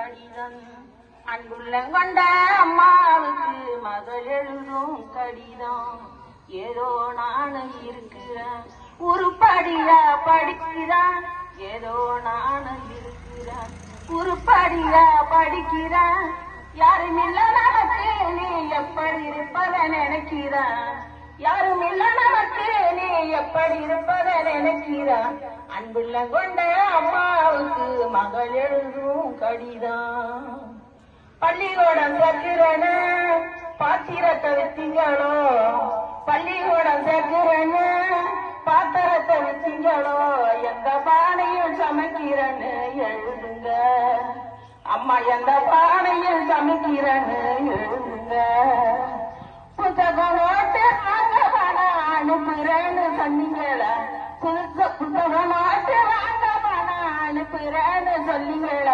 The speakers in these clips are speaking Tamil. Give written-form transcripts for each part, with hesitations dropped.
கடிதம் அன்புள்ளங்கொண்ட அம்மாவுக்கு மகள் எழுதும் கடிதம். ஏதோ நானும் இருக்கிறேன் உருப்படியா படிக்கிறான். ஏதோ நானும் இருக்கிறேன் உருப்படியா படிக்கிறான். யாரும் இல்ல நமக்கு நீ எப்படி இருப்பத நினைக்கிறான். யாரும் இல்ல நமக்கு நீ எப்படி இருப்பத நினைக்கிறான். அன்புள்ள கொண்ட அம்மாவுக்கு மகள் எழுதும் கடிதம். பள்ளிக்கூடம் சேர்க்கிறேன்னு பாத்திரத்தை வித்தீங்களோ. பள்ளிக்கூடம் சேர்க்கிறேன்னு பாத்திரத்தை வித்தீங்களோ. எந்த பானையும் சமைக்கிறேன்னு எழுதுங்க அம்மா. எந்த பானையும் சமைக்கிறேன்னு எழுதுங்க. புத்தகம் நோட்டு வாங்க பணம் அனுப்புறேன்னு சொன்னீங்கள. புத்தகம் நோட்டு வாங்க பணம் அனுப்புறேன்னு சொன்னீங்கள.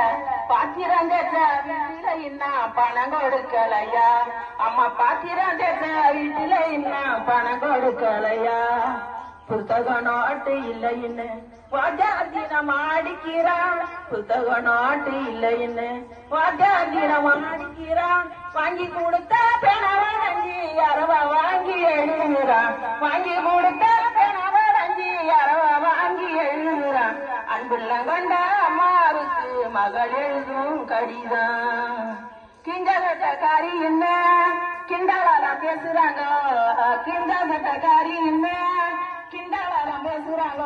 பாத்திரம் கேட்ட வீட்டுல இன்னும் பணம் கொடுக்கலையா அம்மா. பாத்திரம் கேட்ட வீட்டுல இன்னும் பணம் கொடுக்கலையா. புத்தக நோட்டு இல்லைன்னு வாத்தியார்தினம் அடிக்கிறான். புத்தக நோட்டு இல்லைன்னு வாத்தியார்தினம் அடிக்கிறான். வாங்கி கொடுத்த பெணவரஞ்சி அரவா வாங்கி எழுதுறான். வாங்கி கொடுத்த பெணவரஞ்சி அரவா வாங்கி எழுதுறான். அன்புள்ள கொண்ட அம்மாவுக்கு மகள் எழுதும் கடிதம். கிண்டகட்டக்காரி என்ன கிண்டலாம் பேசுறாங்க. கிண்டகட்டக்காரி என்ன கிண்டலாம் பேசுறாங்க.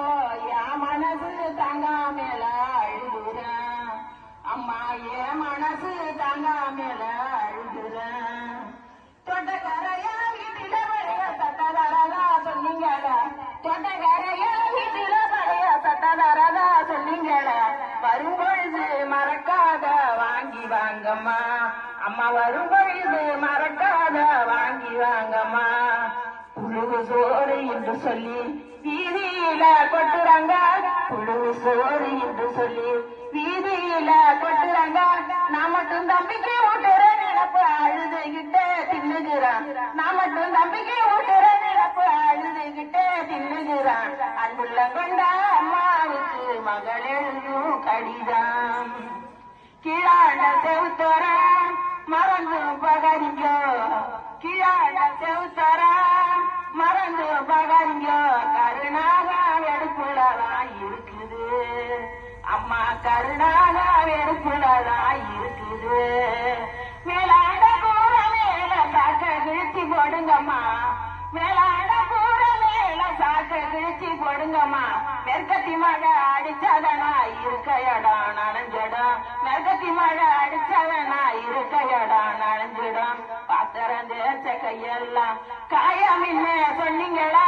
என் மனசு தாங்காமல அழுகுறேன் அம்மா. என் மனசு தாங்காமல அழுகுறேன். தோட்டக்காரையா வீட்டில பழைய சட்டதாரதா சொன்னீங்கள. தோட்டக்காரையா வீட்டில பழைய சட்டதாரதா சொன்னீங்கள. வரும்பொழுது மறக்காத வாங்கி வாங்கம்மா அம்மா. வரும்பொழுது மறக்காத வாங்கி வாங்கம்மா. புழுவு சோறு என்று சொல்லி வீதியில கொட்டுறாங்க. புழுவு சோறு என்று சொல்லி வீதியில கொட்டுறாங்க. நான் மட்டும் தம்பிக்கு ஊட்டுற நினப்பு அழுதுகிட்ட தின்னுகிறான். நான் மட்டும் தம்பிக்கு ஊட்டுற நினப்பு அழுதுகிட்ட தின்னுகிறான். அன்புள்ள கொண்ட அம்மாவுக்கு மகள் எழுதும் கடிதம். கீழாண்ட செவுத்தோர மறந்து பகரிங்க. கீழாண்ட செவுத்தோர மறந்து பகரிங்க. கருணாக வெடுப்புலதான் இருக்குது அம்மா. கருணாக வெடுப்புலதான் இருக்குது. மேலாண்ட கூற மேல சாக்க கிழிச்சி போடுங்கம்மா. மேலாண்ட கூற மேல சாக்க கிழிச்சி போடுங்கம்மா. மெற்கத்தி மழை அடிச்சதனா இருக்க இடம் நனைஞ்சிடும். மெற்கத்தி மழை அடிச்சதனா இருக்க இடம் நனைஞ்சிடும். பாத்திரம் தேய்ச்ச கையெல்லாம் காயமின்ன சொன்னீங்களா.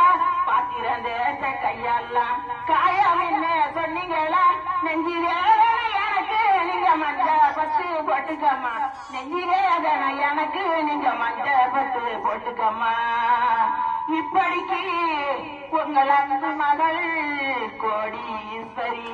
பாத்திரம் தேய்ச்ச கையெல்லாம் காயமின்ன சொன்னீங்களா. நெஞ்சி வேதனை எனக்கு நீங்க மஞ்ச பத்து போட்டுக்கம்மா. நெஞ்சி வேதனை எனக்கு நீங்க மஞ்ச பத்து போட்டுக்கம்மா. இப்படிக்கு உங்கள் அன்பு மகள் கோடீஸ்வரி.